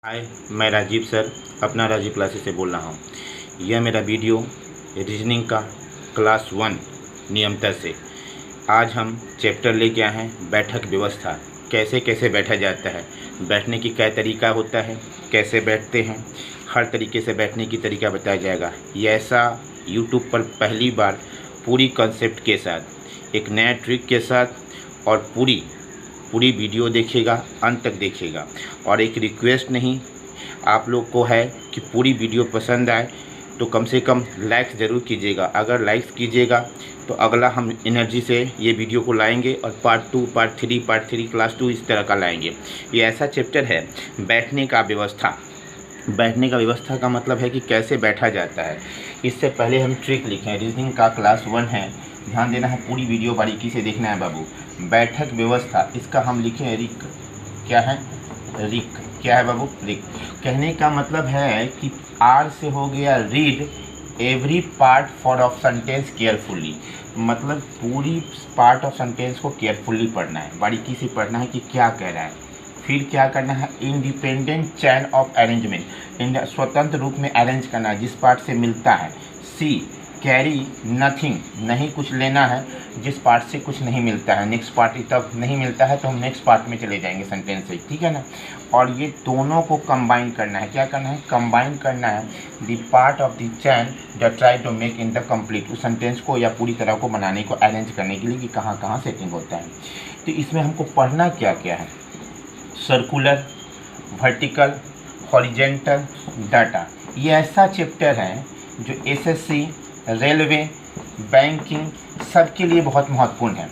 हाय, मैं राजीव सर अपना राजीव क्लासेस से बोल रहा हूँ। यह मेरा वीडियो रीजनिंग का क्लास 1 नियमता से। आज हम चैप्टर लेके आए हैं बैठक व्यवस्था। कैसे कैसे बैठा जाता है, बैठने की क्या तरीका होता है, कैसे बैठते हैं, हर तरीके से बैठने की तरीका बताया जाएगा। ये ऐसा यूट्यूब पर पहली बार पूरी कॉन्सेप्ट के साथ, एक नया ट्रिक के साथ और पूरी वीडियो देखिएगा, अंत तक देखिएगा। और एक रिक्वेस्ट नहीं, आप लोग को है कि पूरी वीडियो पसंद आए तो कम से कम लाइक्स ज़रूर कीजिएगा। अगर लाइक्स कीजिएगा तो अगला हम एनर्जी से ये वीडियो को लाएंगे और पार्ट 2, पार्ट 3 क्लास 2 इस तरह का लाएंगे। ये ऐसा चैप्टर है बैठने का व्यवस्था। बैठने का व्यवस्था का मतलब है कि कैसे बैठा जाता है। इससे पहले हम ट्रिक लिखें। रीजनिंग का क्लास 1 है, ध्यान देना है, पूरी वीडियो बारीकी से देखना है बाबू। बैठक व्यवस्था, इसका हम लिखें रिक। क्या है? रिक। क्या है बाबू? रिक। कहने का मतलब है कि आर से हो गया read every part for of sentence carefully. मतलब पूरी पार्ट ऑफ सेंटेंस को केयरफुली पढ़ना है, बारीकी से पढ़ना है कि क्या कह रहा है। फिर क्या करना है? इंडिपेंडेंट चैन ऑफ अरेंजमेंट, स्वतंत्र रूप में अरेंज करना है जिस पार्ट से मिलता है। सी कैरी नथिंग, नहीं कुछ लेना है जिस पार्ट से कुछ नहीं मिलता है। नेक्स्ट पार्ट तब नहीं मिलता है तो हम नेक्स्ट पार्ट में चले जाएंगे सेंटेंस से, ठीक है ना। और ये दोनों को कंबाइन करना है। क्या करना है? कंबाइन करना है the part of the chain that try to make in the complete, उस सेंटेंस को या पूरी तरह को बनाने को, अरेंज करने के लिए कि कहाँ कहाँ सेटिंग होता है। तो इसमें हमको पढ़ना क्या क्या है? Circular, vertical, horizontal, data. ये ऐसा चैप्टर है जो एसएससी, रेलवे, बैंकिंग सबके लिए बहुत महत्वपूर्ण है।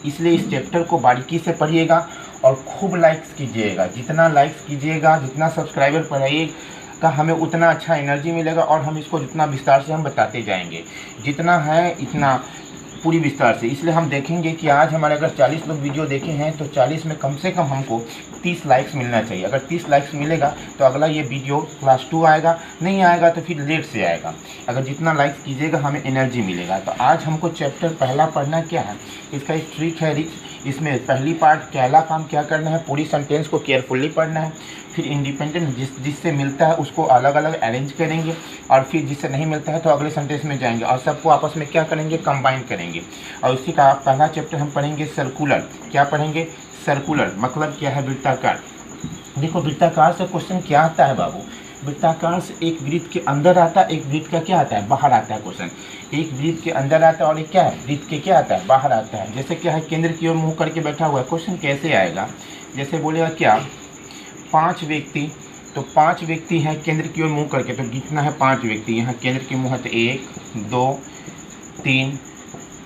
इसलिए इस चैप्टर को बारीकी से पढ़िएगा और खूब लाइक्स कीजिएगा। जितना लाइक्स कीजिएगा, जितना सब्सक्राइबर बढ़ाइएगा, हमें उतना अच्छा एनर्जी मिलेगा और हम इसको जितना विस्तार से हम बताते जाएंगे। जितना है इतना पूरी विस्तार से। इसलिए हम देखेंगे कि आज हमारे अगर 40 लोग वीडियो देखे हैं तो 40 में कम से कम हमको 30 लाइक्स मिलना चाहिए। अगर 30 लाइक्स मिलेगा तो अगला ये वीडियो क्लास 2 आएगा, नहीं आएगा तो फिर लेट से आएगा। अगर जितना लाइक्स कीजिएगा हमें एनर्जी मिलेगा। तो आज हमको चैप्टर पहला पढ़ना क्या है, इसका एक ट्रिक है। इसमें पहली पार्ट पहला काम क्या करना है? पूरी सेंटेंस को केयरफुली पढ़ना है। फिर इंडिपेंडेंट जिससे मिलता है उसको अलग अलग अरेंज करेंगे और फिर जिससे नहीं मिलता है तो अगले सेंटेंस में जाएंगे और सबको आपस में क्या करेंगे? कंबाइन करेंगे। और उसी का पहला चैप्टर हम पढ़ेंगे सर्कुलर। क्या पढ़ेंगे? सर्कुलर मतलब क्या है? वृत्ताकार। देखो वृत्ताकार से क्वेश्चन क्या आता है बाबू? वृत्ताकार से एक वृत्त के अंदर आता है, एक वृत्त का क्या आता है? बाहर आता है क्वेश्चन। एक वृत्त के अंदर आता है और एक क्या है? वृत्त के क्या आता है? बाहर आता है। जैसे क्या है? केंद्र की ओर मुँह करके बैठा हुआ है। क्वेश्चन कैसे आएगा? जैसे बोलेगा क्या? 5 व्यक्ति, तो 5 व्यक्ति हैं केंद्र की ओर मुँह करके, तो कितना है? 5 व्यक्ति। यहाँ केंद्र की मुँह है तो 1 2 3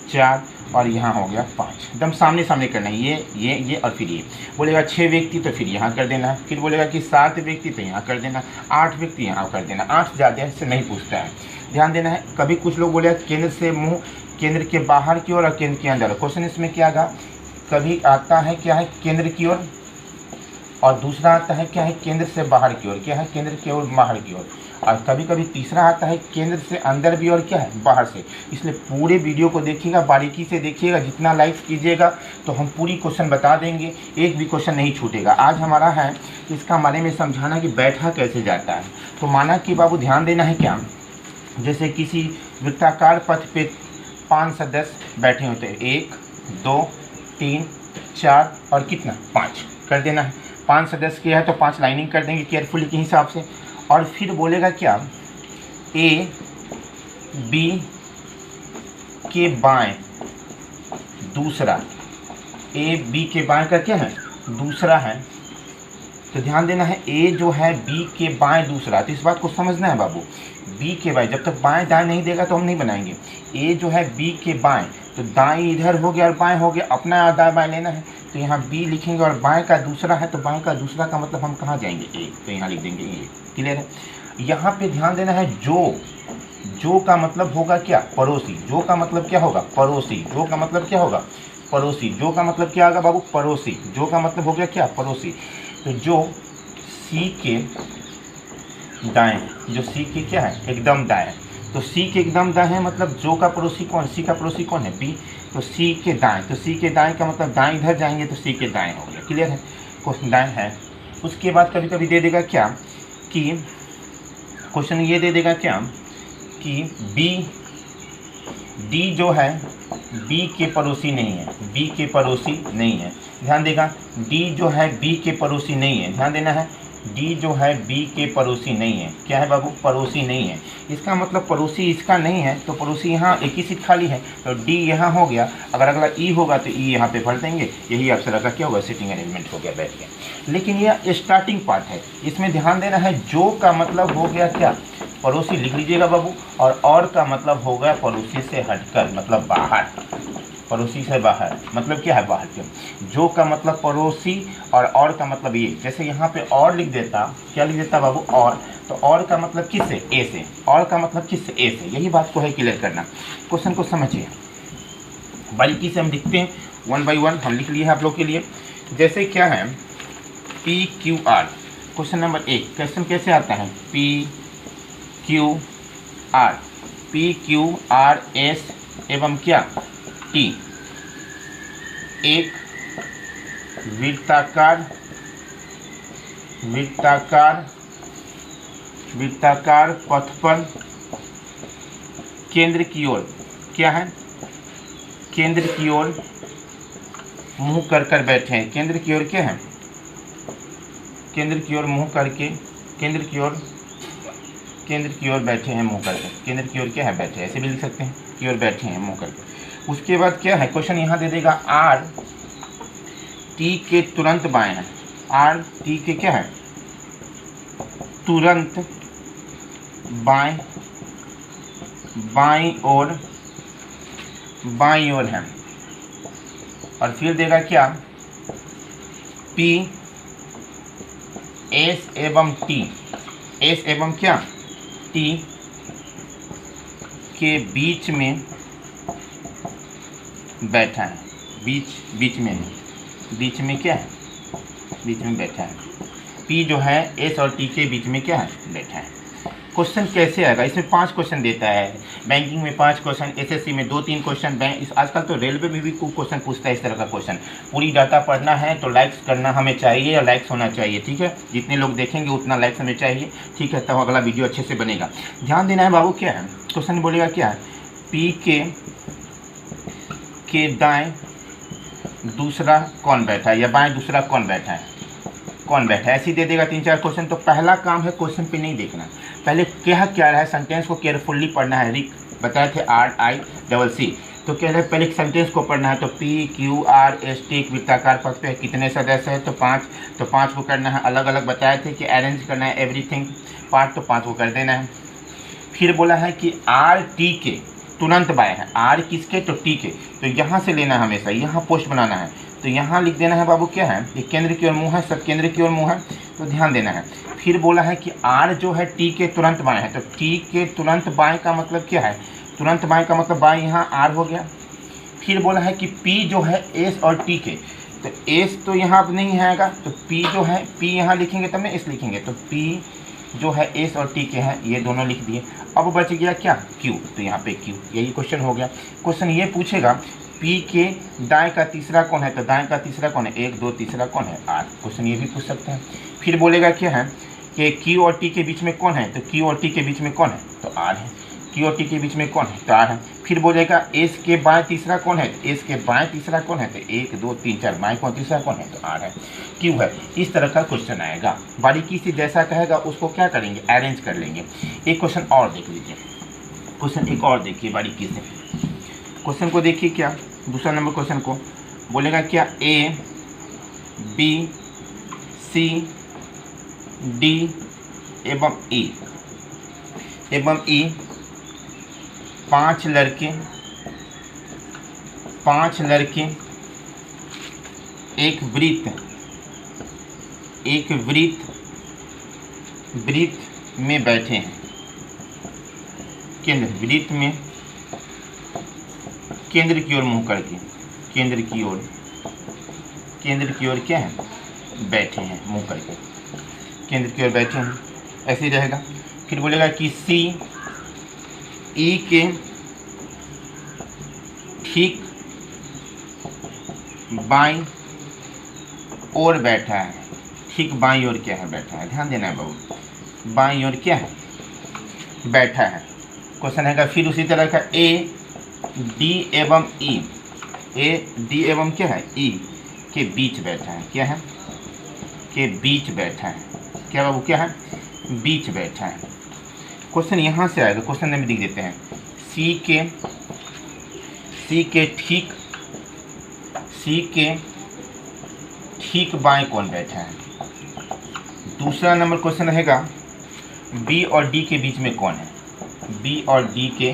4 और यहाँ हो गया 5। एकदम सामने सामने करना है, ये और फिर ये। बोलेगा 6 व्यक्ति तो फिर यहाँ कर देना है। फिर बोलेगा कि 7 व्यक्ति तो यहाँ कर देना, 8 व्यक्ति यहाँ कर देना। 8 ज़्यादा से नहीं पूछता है, ध्यान देना है। कभी कुछ लोग बोलेगा केंद्र से मुँह, केंद्र के बाहर की ओर और केंद्र के अंदर। क्वेश्चन इसमें क्या आएगा? कभी आता है क्या है? केंद्र की ओर, और दूसरा आता है क्या है? केंद्र से बाहर की ओर। क्या है? केंद्र की ओर बाहर की ओर। और कभी कभी तीसरा आता है केंद्र से अंदर भी और क्या है? बाहर से। इसलिए पूरे वीडियो को देखिएगा, बारीकी से देखिएगा। जितना लाइक्स कीजिएगा तो हम पूरी क्वेश्चन बता देंगे, एक भी क्वेश्चन नहीं छूटेगा। आज हमारा है इसका बारे में समझाना कि बैठा कैसे जाता है। तो माना कि बाबू ध्यान देना है क्या, जैसे किसी वृत्ताकार पथ पे 5 सदस्य बैठे होते हैं, 1 2 3 4 और कितना? 5 कर देना है। 5 सदस्य किया है तो 5 लाइनिंग कर देंगे केयरफुली के हिसाब से। और फिर बोलेगा क्या? ए बी के बाएं दूसरा, ए बी के बाएं का क्या है? दूसरा है। तो ध्यान देना है, ए जो है बी के बाएं दूसरा। तो इस बात को समझना है बाबू, बी के बाएं, जब तक बाएं दाएं नहीं देगा तो हम नहीं बनाएंगे। ए जो है बी के बाएं, तो दाएं इधर हो गया और बाएं हो गया, अपना दाएं बाएं लेना है। तो यहाँ बी लिखेंगे और बाएं का दूसरा है, तो बाएं का दूसरा का मतलब हम कहाँ जाएंगे? ए, तो यहाँ लिख देंगे ए। क्लियर है? यहाँ पे ध्यान देना है, जो का मतलब होगा क्या? पड़ोसी। जो का मतलब क्या होगा? पड़ोसी। जो का मतलब क्या होगा? पड़ोसी। जो का मतलब क्या होगा बाबू? पड़ोसी। जो का मतलब हो गया क्या? पड़ोसी। तो जो सी के दाएं, जो सी के क्या है? एकदम दाएं। तो सी के एकदम दाएं है, मतलब जो का पड़ोसी कौन? सी का पड़ोसी कौन है? बी। तो सी के दाएं, तो सी के दाएं का मतलब दाएं इधर जाएंगे तो सी के दाएं हो गया। क्लियर है? क्वेश्चन दाएं है। उसके बाद कभी कभी दे देगा क्या कि क्वेश्चन ये दे देगा क्या कि डी जो है बी के पड़ोसी नहीं है, बी के पड़ोसी नहीं है। ध्यान देगा, डी जो है बी के पड़ोसी नहीं है। ध्यान देना है, डी जो है बी के पड़ोसी नहीं है। क्या है बाबू? पड़ोसी नहीं है। इसका मतलब पड़ोसी इसका नहीं है, तो पड़ोसी यहाँ एक ही सीट खाली है, तो डी यहाँ हो गया। अगर अगला ई होगा तो ई यहाँ पे भर देंगे। यही अक्षर का क्या होगा? सिटिंग अरेंजमेंट हो गया, बैठ गया। लेकिन यह स्टार्टिंग पार्ट है, इसमें ध्यान देना है। जो का मतलब हो गया क्या? पड़ोसी लिख लीजिएगा बाबू। और का मतलब हो गया पड़ोसी से हटकर, मतलब बाहर। पड़ोसी से बाहर मतलब क्या है? बाहर के। जो का मतलब पड़ोसी और का मतलब ये। जैसे यहाँ पे और लिख देता, क्या लिख देता बाबू? और। तो और का मतलब किससे? ए से। और का मतलब किससे? ए से। यही बात को है क्लियर करना। क्वेश्चन को समझिए, बारीकी से हम लिखते हैं, 1 by 1 हम लिख लिए हैं आप लोग के लिए। जैसे क्या है? P Q R. Question number 1 question कैसे आता है? पी क्यू आर एस एवं क्या? टी। एक वृत्ताकार पथ पर केंद्र की ओर, क्या है? केंद्र की ओर मुंह कर बैठे हैं। केंद्र की ओर क्या है? केंद्र की ओर मुंह करके, केंद्र की ओर बैठे हैं मुंह करके। केंद्र की ओर क्या है? बैठे। ऐसे भी लिख सकते हैं, की ओर बैठे हैं मुंह करके। उसके बाद क्या है? क्वेश्चन यहाँ दे देगा आर टी के तुरंत बाएं है। आर टी के क्या है? तुरंत बाईं ओर है। और फिर देगा क्या? पी एस एवं टी। एस एवं क्या? टी के बीच में बैठा है। बीच में है। बीच में क्या है? बीच में बैठा है। पी जो है एस और टी के बीच में क्या है? बैठा है। क्वेश्चन कैसे आएगा? इसमें 5 क्वेश्चन देता है। बैंकिंग में 5 क्वेश्चन, एसएससी में 2-3 क्वेश्चन, आजकल तो रेलवे में भी खूब क्वेश्चन पूछता है इस तरह का क्वेश्चन। पूरी डाटा पढ़ना है तो लाइक्स करना हमें चाहिए, या लाइक्स होना चाहिए, ठीक है? जितने लोग देखेंगे उतना लाइक्स हमें चाहिए, ठीक है? तब अगला वीडियो अच्छे से बनेगा। ध्यान देना है बाबू। क्या है क्वेश्चन? बोलेगा क्या है? पी के दाएं दूसरा कौन बैठा है, या बाएं दूसरा कौन बैठा है? कौन बैठा है? ऐसे ही दे देगा 3-4 क्वेश्चन। तो पहला काम है क्वेश्चन पे नहीं देखना, पहले क्या रहा है सेंटेंस को केयरफुली पढ़ना है। रिक बताए थे RICC। तो क्या है? पहले सेंटेंस को पढ़ना है। तो PQRST एक वृत्ताकार पथ पे कितने सदस्य हैं? तो 5। तो 5 को करना है। अलग अलग बताए थे कि अरेंज करना है एवरीथिंग पार्ट, तो 5 को कर देना है। फिर बोला है कि RT के तुरंत बाएं है। R किसके? तो T के। तो यहाँ से लेना है हमेशा, यहाँ पोस्ट बनाना है। तो यहाँ लिख देना है बाबू। क्या है? ये केंद्र की ओर मुँह है, सब केंद्र की ओर मुँह है, तो ध्यान देना है। फिर बोला है कि R जो है T के तुरंत बाएं है। तो T के तुरंत बाएं का मतलब क्या है? तुरंत बाएं का मतलब बाएं यहाँ R हो गया। फिर बोला है कि P जो है S और T के, तो S तो यहाँ अब नहीं आएगा, तो P जो है, P यहाँ लिखेंगे तब ना S लिखेंगे। तो P जो है S और T के हैं, ये दोनों लिख दिए। अब बच गया क्या? Q। तो यहाँ पे Q, यही क्वेश्चन हो गया। क्वेश्चन ये पूछेगा P के दाएं का तीसरा कौन है? तो दाएं का तीसरा कौन है? 1, 2, तीसरा कौन है? R। क्वेश्चन ये भी पूछ सकते हैं। फिर बोलेगा क्या है कि Q और T के बीच में कौन है? तो Q और T के बीच में कौन है? तो R है। Q और T के बीच में कौन है? तो R है। फिर बोलेगा S के बाएं तीसरा कौन है? S के बाएं तीसरा कौन है? तो 1, 2, 3, 4 बाएं कौन तीसरा कौन है? तो R है। Q है। इस तरह का क्वेश्चन आएगा। बारीकी से जैसा कहेगा उसको क्या करेंगे? अरेंज कर लेंगे। एक क्वेश्चन और देख लीजिए। क्वेश्चन एक और देखिए बारीकी से। क्वेश्चन को देखिए, क्या दूसरा नंबर क्वेश्चन को बोलेगा क्या? A B C D एवं E 5 लड़के एक वृत्त में बैठे हैं। वृत्त में केंद्र की ओर मुंह करके, केंद्र की ओर क्या है? बैठे हैं मुंह करके, केंद्र की ओर बैठे हैं, ऐसे ही रहेगा। फिर बोलेगा कि C E के ठीक बाईं ओर बैठा है। ठीक बाईं ओर क्या है, बैठा है। ध्यान देना है बाबू, बाईं ओर क्या है, बैठा है। क्वेश्चन है फिर उसी तरह का ए डी एवं ई, ए डी एवं क्या है, ई के बीच बैठा है। क्या है, के बीच बैठा है। क्या बाबू, क्या है, बीच बैठा है। क्वेश्चन यहाँ से आएगा, क्वेश्चन में लिख देते हैं सी के ठीक बाएं कौन बैठा है। दूसरा नंबर क्वेश्चन रहेगा बी और डी के बीच में कौन है, बी और डी के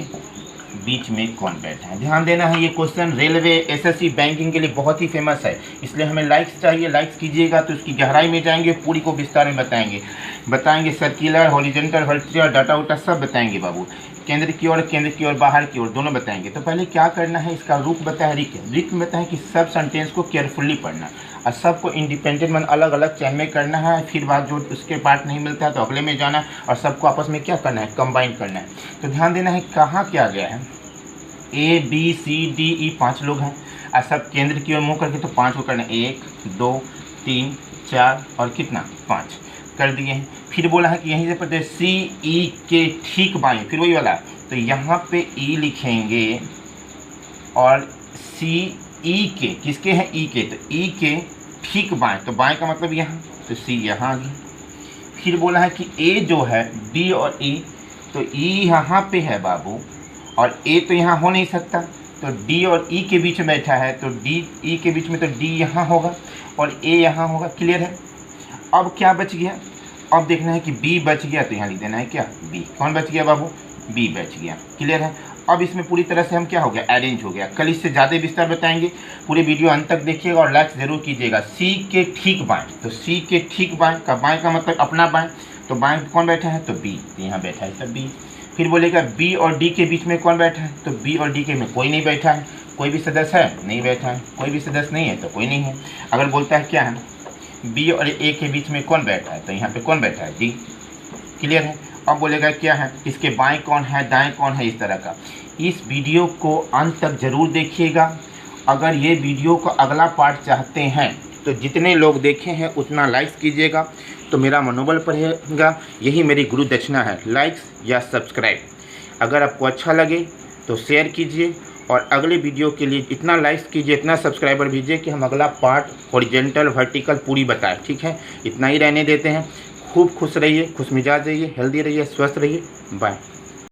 बीच में कौन बैठा है। ध्यान देना है, ये क्वेश्चन रेलवे, एसएससी, बैंकिंग के लिए बहुत ही फेमस है, इसलिए हमें लाइक्स चाहिए। लाइक्स कीजिएगा तो उसकी गहराई में जाएंगे, पूरी को विस्तार में बताएंगे सर्कुलर, हॉरिजॉन्टल, वर्टिकल, डाटा उटा सब बताएंगे बाबू। केंद्र की ओर, बाहर की ओर दोनों बताएंगे। तो पहले क्या करना है, इसका रूप बताए रिक में बताएं कि सब सेंटेंस को केयरफुली पढ़ना और सबको इंडिपेंडेंट मन अलग अलग चैन में करना है। फिर बाद जो उसके पार्ट नहीं मिलता है तो अगले में जाना है और सबको आपस में क्या करना है, कंबाइन करना है। तो ध्यान देना है कहाँ क्या गया है, A B C D E 5 लोग हैं और सब केंद्र की ओर मुँह करके, तो 5 को करना है, 1 2 3 4 और कितना 5 कर दिए हैं। फिर बोला है कि यहीं से पढ़ते सी ई के ठीक बाएं, फिर वही वाला, तो यहाँ पे ई लिखेंगे और सी ई के किसके हैं, ई के, तो ई के ठीक बाएं, तो बाएं का मतलब यहाँ, तो सी यहाँ आ गई। फिर बोला है कि ए जो है डी और ई, तो ई यहाँ पे है बाबू और ए तो यहाँ हो नहीं सकता, तो डी और ई के बीच में बैठा है, तो डी ई के बीच में, तो डी यहाँ होगा और ए यहाँ होगा। क्लियर है। अब क्या बच गया, अब देखना है कि बी बच गया, तो यहाँ लिख देना है क्या, बी। कौन बच गया बाबू, बी बच गया। क्लियर है। अब इसमें पूरी तरह से हम क्या हो गया, अरेंज हो गया। कल इससे ज़्यादा विस्तार बताएंगे, पूरे वीडियो अंत तक देखिएगा और लाइक ज़रूर कीजिएगा। सी के ठीक बाएं, तो सी के ठीक बाएं का बाएं का मतलब अपना बाएं, तो बाएं कौन बैठा है, तो बी, यहाँ बैठा है सब बी। फिर बोलेगा बी और डी के बीच में कौन बैठा है, तो बी और डी के में कोई नहीं बैठा है। कोई भी सदस्य है, नहीं बैठा है। कोई भी सदस्य नहीं है तो कोई नहीं है। अगर बोलता है क्या है, बी और ए के बीच में कौन बैठा है, तो यहाँ पे कौन बैठा है, डी। क्लियर है। अब बोलेगा क्या है, इसके बाएं कौन है, दाएं कौन है, इस तरह का। इस वीडियो को अंत तक ज़रूर देखिएगा। अगर ये वीडियो का अगला पार्ट चाहते हैं तो जितने लोग देखे हैं उतना लाइक्स कीजिएगा, तो मेरा मनोबल बढ़ेगा। यही मेरी गुरु दक्षिणा है, लाइक्स या सब्सक्राइब। अगर आपको अच्छा लगे तो शेयर कीजिए और अगले वीडियो के लिए इतना लाइक्स कीजिए, इतना सब्सक्राइबर भेजिए कि हम अगला पार्ट हॉरिजॉन्टल, वर्टिकल पूरी बताएं। ठीक है, इतना ही रहने देते हैं। खूब खुश रहिए, खुश मिजाज रहिए, हेल्दी रहिए, स्वस्थ रहिए। बाय।